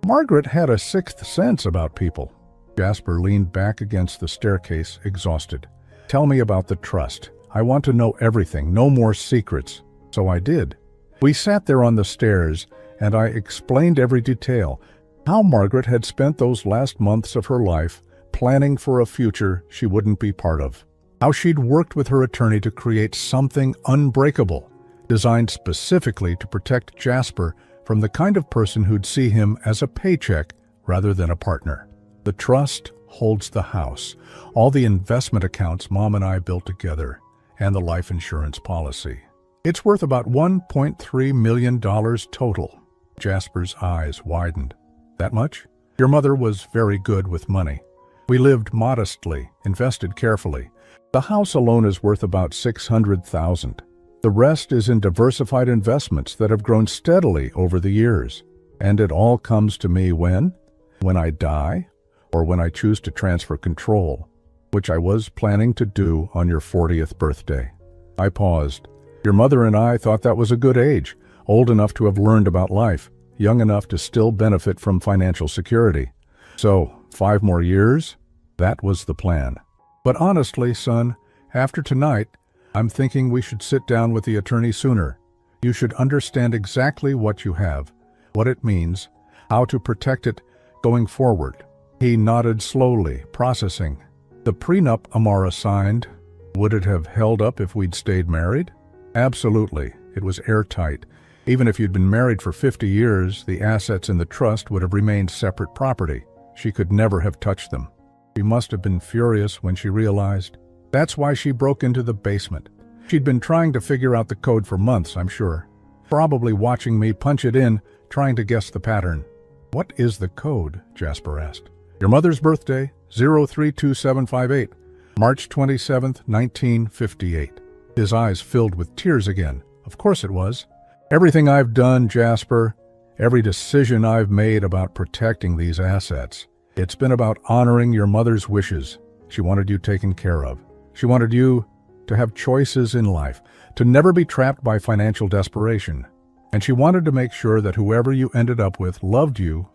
Margaret had a sixth sense about people." Jasper leaned back against the staircase, exhausted. "Tell me about the trust. I want to know everything, no more secrets." So I did. We sat there on the stairs, and I explained every detail. How Margaret had spent those last months of her life planning for a future she wouldn't be part of. How she'd worked with her attorney to create something unbreakable, designed specifically to protect Jasper from the kind of person who'd see him as a paycheck rather than a partner. The trust holds the house, all the investment accounts Mom and I built together, and the life insurance policy. It's worth about $1.3 million total. Jasper's eyes widened. "That much? Your mother was very good with money. We lived modestly, invested carefully. The house alone is worth about $600,000. The rest is in diversified investments that have grown steadily over the years. And it all comes to me when? When I die, or when I choose to transfer control, which I was planning to do on your 40th birthday." I paused. "Your mother and I thought that was a good age, old enough to have learned about life, young enough to still benefit from financial security. So, 5 more years? That was the plan. But honestly, son, after tonight, I'm thinking we should sit down with the attorney sooner. You should understand exactly what you have, what it means, how to protect it going forward." He nodded slowly, processing. "The prenup Amara signed, would it have held up if we'd stayed married?" "Absolutely. It was airtight. Even if you'd been married for 50 years, the assets in the trust would have remained separate property. She could never have touched them." She must have been furious when she realized. That's why she broke into the basement. She'd been trying to figure out the code for months, I'm sure. Probably watching me punch it in, trying to guess the pattern. "What is the code?" Jasper asked. "Your mother's birthday, 032758, March 27th, 1958. His eyes filled with tears again. "Of course it was. Everything I've done, Jasper, every decision I've made about protecting these assets, it's been about honoring your mother's wishes. She wanted you taken care of. She wanted you to have choices in life, to never be trapped by financial desperation. And she wanted to make sure that whoever you ended up with loved you,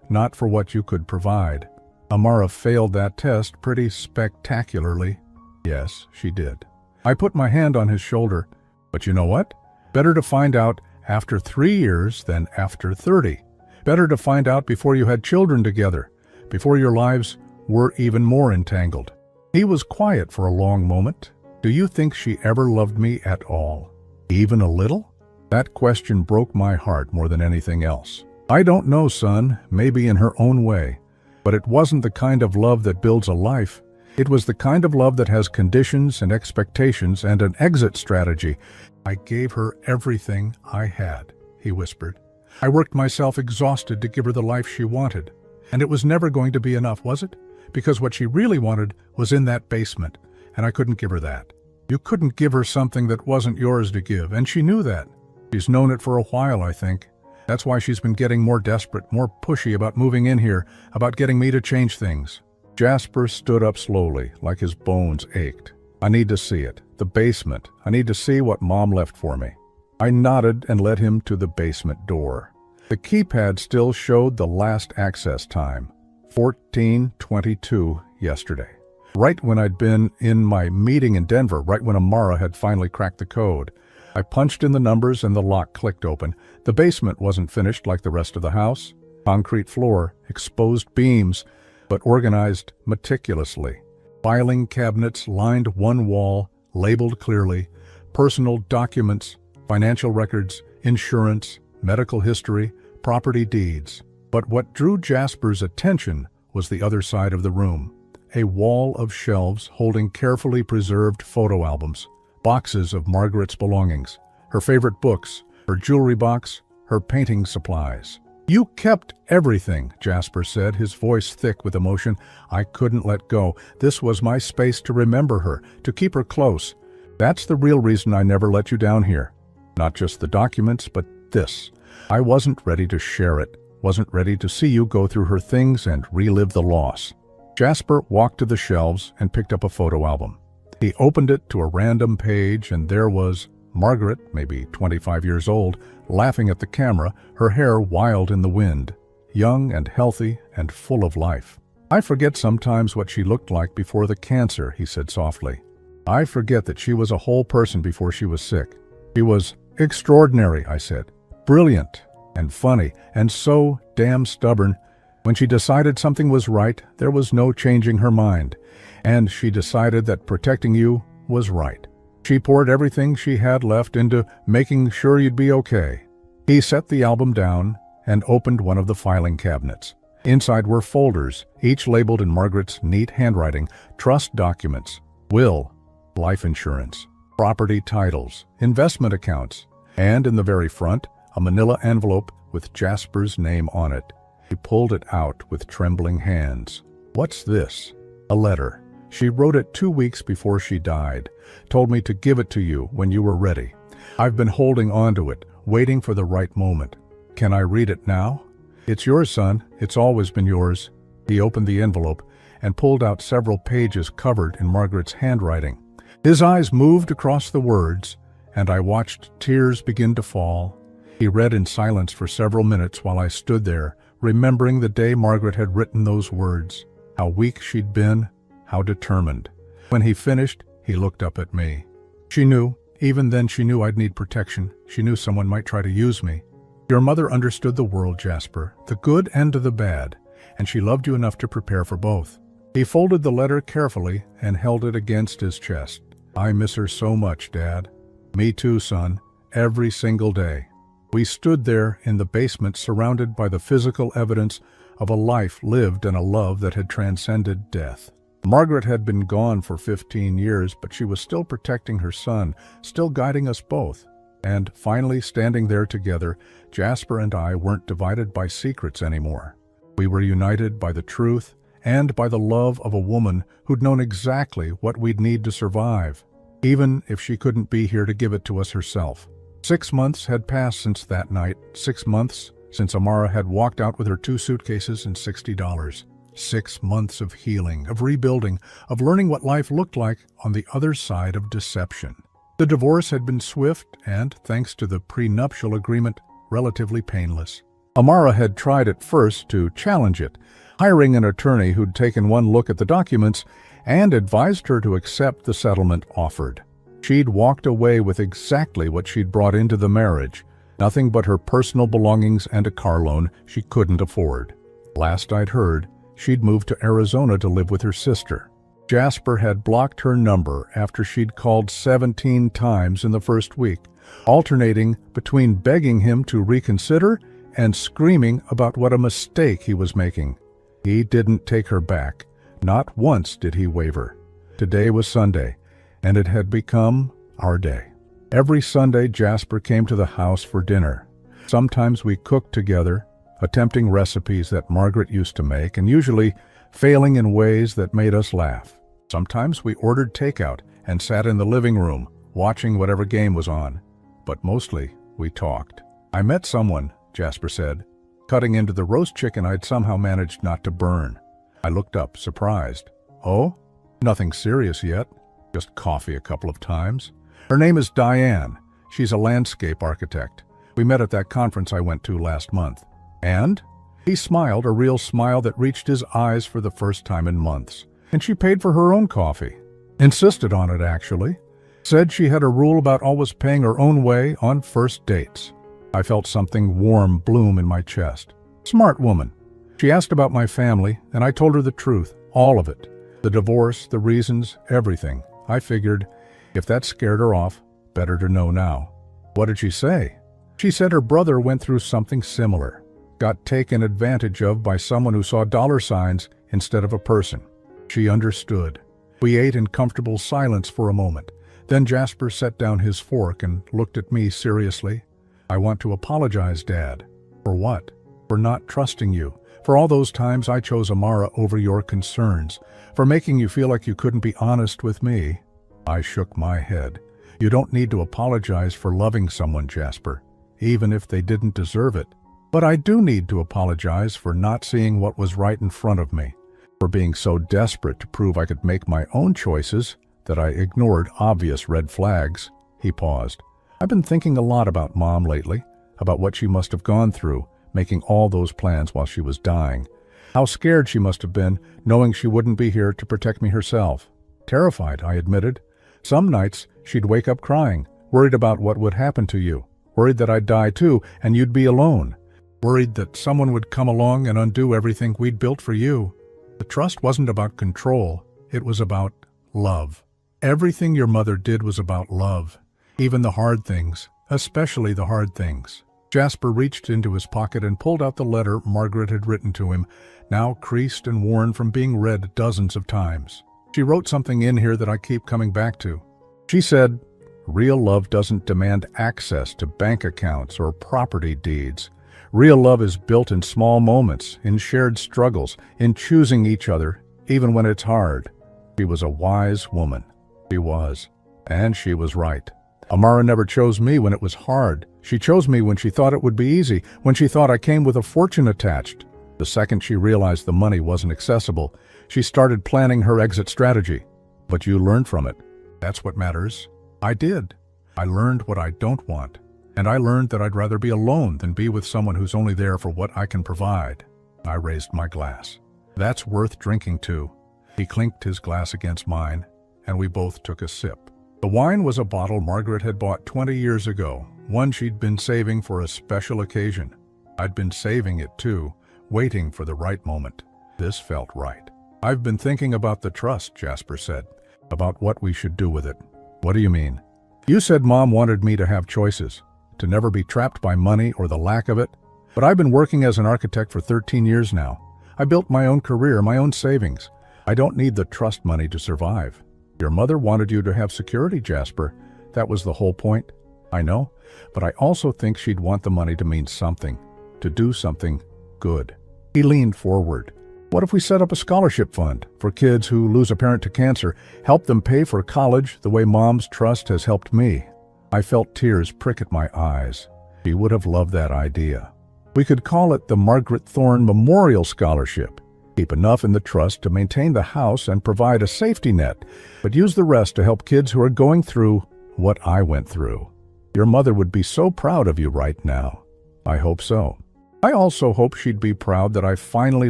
not for what you could provide." Amara failed that test pretty spectacularly. Yes, she did. I put my hand on his shoulder. "But you know what? Better to find out after 3 years than after 30. Better to find out before you had children together, before your lives were even more entangled." He was quiet for a long moment. "Do you think she ever loved me at all? Even a little?" That question broke my heart more than anything else. "I don't know, son, maybe in her own way. But it wasn't the kind of love that builds a life. It was the kind of love that has conditions and expectations and an exit strategy. I gave her everything I had," he whispered. "I worked myself exhausted to give her the life she wanted. And it was never going to be enough, was it? Because what she really wanted was in that basement, and I couldn't give her that. You couldn't give her something that wasn't yours to give, and she knew that. She's known it for a while, I think. That's why she's been getting more desperate, more pushy about moving in here, about getting me to change things." Jasper stood up slowly, like his bones ached. "I need to see it. The basement. I need to see what Mom left for me." I nodded and led him to the basement door. The keypad still showed the last access time, 14:22 yesterday. Right when I'd been in my meeting in Denver, right when Amara had finally cracked the code. I punched in the numbers and the lock clicked open. The basement wasn't finished like the rest of the house. Concrete floor, exposed beams, but organized meticulously. Filing cabinets lined one wall, labeled clearly, personal documents, financial records, insurance, medical history, property deeds. But what drew Jasper's attention was the other side of the room. A wall of shelves holding carefully preserved photo albums, boxes of Margaret's belongings, her favorite books, her jewelry box, her painting supplies. "You kept everything," Jasper said, his voice thick with emotion. "I couldn't let go. This was my space to remember her, to keep her close. That's the real reason I never let you down here. Not just the documents, but this. I wasn't ready to share it, wasn't ready to see you go through her things and relive the loss." Jasper walked to the shelves and picked up a photo album. He opened it to a random page, and there was Margaret, maybe 25 years old, laughing at the camera, her hair wild in the wind, young and healthy and full of life. "I forget sometimes what she looked like before the cancer," he said softly. "I forget that she was a whole person before she was sick. She was extraordinary," I said. "Brilliant and funny and so damn stubborn. When she decided something was right, there was no changing her mind. And she decided that protecting you was right. She poured everything she had left into making sure you'd be okay." He set the album down and opened one of the filing cabinets. Inside were folders, each labeled in Margaret's neat handwriting, trust documents, will, life insurance, property titles, investment accounts, and in the very front, a manila envelope with Jasper's name on it. He pulled it out with trembling hands. "What's this?" "A letter. She wrote it 2 weeks before she died. Told me to give it to you when you were ready. I've been holding on to it, waiting for the right moment. Can I read it now?" "It's yours, son. It's always been yours." He opened the envelope and pulled out several pages covered in Margaret's handwriting. His eyes moved across the words, and I watched tears begin to fall. He read in silence for several minutes while I stood there, remembering the day Margaret had written those words, how weak she'd been, how determined. When he finished, he looked up at me. She knew, even then she knew I'd need protection. She knew someone might try to use me. "Your mother understood the world, Jasper, the good and the bad, and she loved you enough to prepare for both." He folded the letter carefully and held it against his chest. "I miss her so much, Dad." "Me too, son. Every single day." We stood there in the basement surrounded by the physical evidence of a life lived and a love that had transcended death. Margaret had been gone for 15 years, but she was still protecting her son, still guiding us both. And finally standing there together, Jasper and I weren't divided by secrets anymore. We were united by the truth and by the love of a woman who'd known exactly what we'd need to survive, even if she couldn't be here to give it to us herself. 6 months had passed since that night, 6 months since Amara had walked out with her 2 suitcases and $60. 6 months of healing, of rebuilding, of learning what life looked like on the other side of deception. The divorce had been swift and, thanks to the prenuptial agreement, relatively painless. Amara had tried at first to challenge it, hiring an attorney who'd taken one look at the documents and advised her to accept the settlement offered. She'd walked away with exactly what she'd brought into the marriage, nothing but her personal belongings and a car loan she couldn't afford. Last I'd heard, she'd moved to Arizona to live with her sister. Jasper had blocked her number after she'd called 17 times in the first week, alternating between begging him to reconsider and screaming about what a mistake he was making. He didn't take her back. Not once did he waver. Today was Sunday, and it had become our day. Every Sunday, Jasper came to the house for dinner. Sometimes we cooked together, attempting recipes that Margaret used to make, and usually failing in ways that made us laugh. Sometimes we ordered takeout and sat in the living room, watching whatever game was on. But mostly, we talked. "I met someone," Jasper said, cutting into the roast chicken I'd somehow managed not to burn. I looked up, surprised. "Oh? Nothing serious yet. Just coffee a couple of times. Her name is Diane. She's a landscape architect. We met at that conference I went to last month. And? He smiled, a real smile that reached his eyes for the first time in months. And she paid for her own coffee. Insisted on it, actually. Said she had a rule about always paying her own way on first dates. I felt something warm bloom in my chest. Smart woman. She asked about my family, and I told her the truth, all of it. The divorce, the reasons, everything. I figured, if that scared her off, better to know now. What did she say? She said her brother went through something similar. Got taken advantage of by someone who saw dollar signs instead of a person. She understood. We ate in comfortable silence for a moment. Then Jasper set down his fork and looked at me seriously. I want to apologize, Dad. For what? For not trusting you. For all those times I chose Amara over your concerns. For making you feel like you couldn't be honest with me. I shook my head. You don't need to apologize for loving someone, Jasper, even if they didn't deserve it. But I do need to apologize for not seeing what was right in front of me, for being so desperate to prove I could make my own choices that I ignored obvious red flags. He paused. I've been thinking a lot about Mom lately, about what she must have gone through, making all those plans while she was dying. How scared she must have been, knowing she wouldn't be here to protect me herself. Terrified, I admitted. Some nights, she'd wake up crying, worried about what would happen to you, worried that I'd die too and you'd be alone, worried that someone would come along and undo everything we'd built for you. The trust wasn't about control, it was about love. Everything your mother did was about love, even the hard things, especially the hard things. Jasper reached into his pocket and pulled out the letter Margaret had written to him, now creased and worn from being read dozens of times. She wrote something in here that I keep coming back to. She said, "Real love doesn't demand access to bank accounts or property deeds. Real love is built in small moments, in shared struggles, in choosing each other, even when it's hard." She was a wise woman. She was. And she was right. Amara never chose me when it was hard. She chose me when she thought it would be easy, when she thought I came with a fortune attached. The second she realized the money wasn't accessible, she started planning her exit strategy. But you learned from it. That's what matters. I did. I learned what I don't want. And I learned that I'd rather be alone than be with someone who's only there for what I can provide. I raised my glass. That's worth drinking too. He clinked his glass against mine, and we both took a sip. The wine was a bottle Margaret had bought 20 years ago, one she'd been saving for a special occasion. I'd been saving it too, waiting for the right moment. This felt right. "I've been thinking about the trust," Jasper said, "about what we should do with it." "What do you mean?" "You said Mom wanted me to have choices, to never be trapped by money or the lack of it. But I've been working as an architect for 13 years now. I built my own career, my own savings. I don't need the trust money to survive. Your mother wanted you to have security, Jasper. That was the whole point. I know, but I also think she'd want the money to mean something, to do something good." He leaned forward. "What if we set up a scholarship fund for kids who lose a parent to cancer, help them pay for college the way Mom's trust has helped me?" I felt tears prick at my eyes. She would have loved that idea. "We could call it the Margaret Thorne Memorial Scholarship. Keep enough in the trust to maintain the house and provide a safety net, but use the rest to help kids who are going through what I went through. Your mother would be so proud of you right now." "I hope so. I also hope she'd be proud that I finally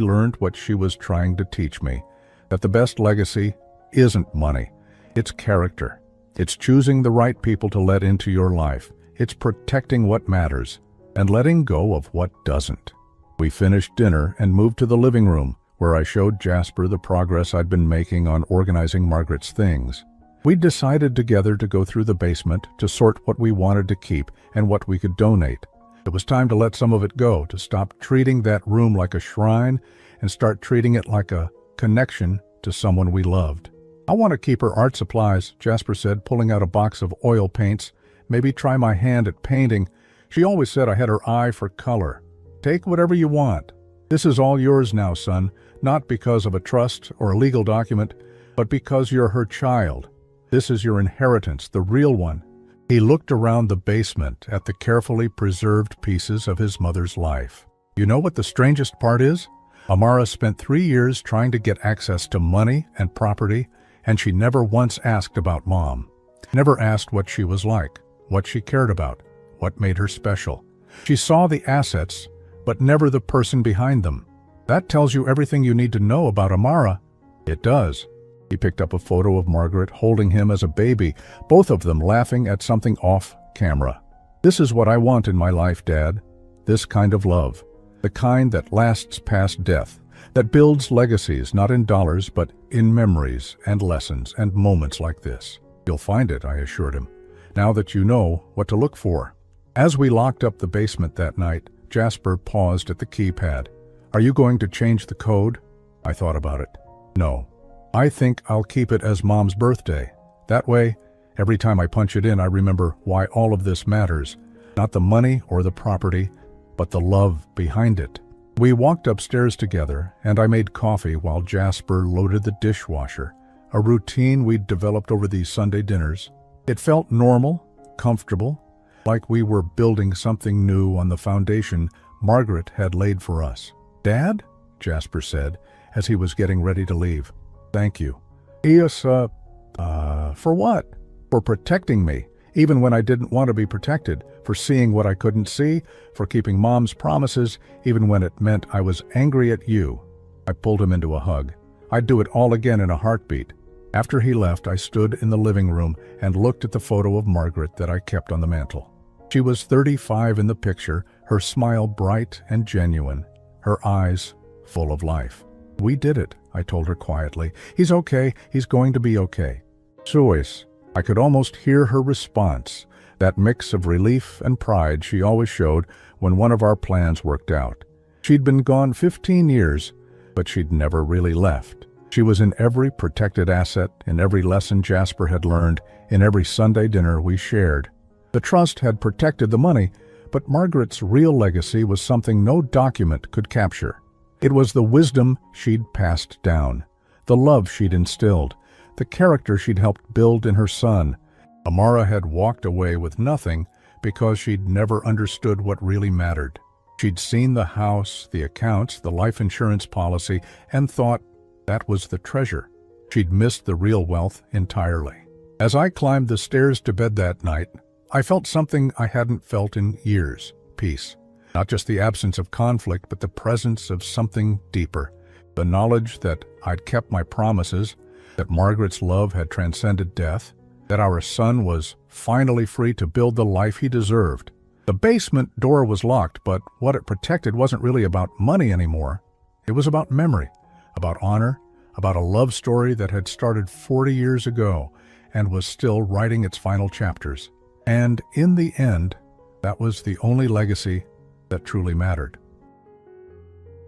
learned what she was trying to teach me, that the best legacy isn't money. It's character. It's choosing the right people to let into your life. It's protecting what matters and letting go of what doesn't." We finished dinner and moved to the living room, where I showed Jasper the progress I'd been making on organizing Margaret's things. We decided together to go through the basement to sort what we wanted to keep and what we could donate. It was time to let some of it go, to stop treating that room like a shrine and start treating it like a connection to someone we loved. "I want to keep her art supplies," Jasper said, pulling out a box of oil paints. "Maybe try my hand at painting. She always said I had her eye for color. Take whatever you want. This is all yours now, son, not because of a trust or a legal document, but because you're her child. This is your inheritance, the real one." He looked around the basement at the carefully preserved pieces of his mother's life. "You know what the strangest part is? Amara spent 3 years trying to get access to money and property, and she never once asked about Mom. Never asked what she was like, what she cared about, what made her special. She saw the assets, but never the person behind them. That tells you everything you need to know about Amara. It does. He picked up a photo of Margaret holding him as a baby, both of them laughing at something off camera. This is what I want in my life, Dad. This kind of love. The kind that lasts past death. That builds legacies, not in dollars, but in memories and lessons and moments like this. You'll find it, I assured him, now that you know what to look for. As we locked up the basement that night, Jasper paused at the keypad. Are you going to change the code? I thought about it. No. I think I'll keep it as Mom's birthday. That way, every time I punch it in, I remember why all of this matters. Not the money or the property, but the love behind it. We walked upstairs together, and I made coffee while Jasper loaded the dishwasher, a routine we'd developed over these Sunday dinners. It felt normal, comfortable, like we were building something new on the foundation Margaret had laid for us. Dad? Jasper said, as he was getting ready to leave. Thank you. Yes, for what? For protecting me, even when I didn't want to be protected, for seeing what I couldn't see, for keeping Mom's promises, even when it meant I was angry at you. I pulled him into a hug. I'd do it all again in a heartbeat. After he left, I stood in the living room and looked at the photo of Margaret that I kept on the mantel. She was 35 in the picture, her smile bright and genuine, her eyes full of life. We did it, I told her quietly. He's okay, he's going to be okay. Suis. I could almost hear her response, that mix of relief and pride she always showed when one of our plans worked out. She'd been gone 15 years, but she'd never really left. She was in every protected asset, in every lesson Jasper had learned, in every Sunday dinner we shared. The trust had protected the money, but Margaret's real legacy was something no document could capture. It was the wisdom she'd passed down, the love she'd instilled, the character she'd helped build in her son. Amara had walked away with nothing because she'd never understood what really mattered. She'd seen the house, the accounts, the life insurance policy, and thought that was the treasure. She'd missed the real wealth entirely. As I climbed the stairs to bed that night, I felt something I hadn't felt in years: peace. Not just the absence of conflict, but the presence of something deeper. The knowledge that I'd kept my promises, that Margaret's love had transcended death, that our son was finally free to build the life he deserved. The basement door was locked, but what it protected wasn't really about money anymore. It was about memory, about honor, about a love story that had started 40 years ago and was still writing its final chapters. And in the end, that was the only legacy that truly mattered.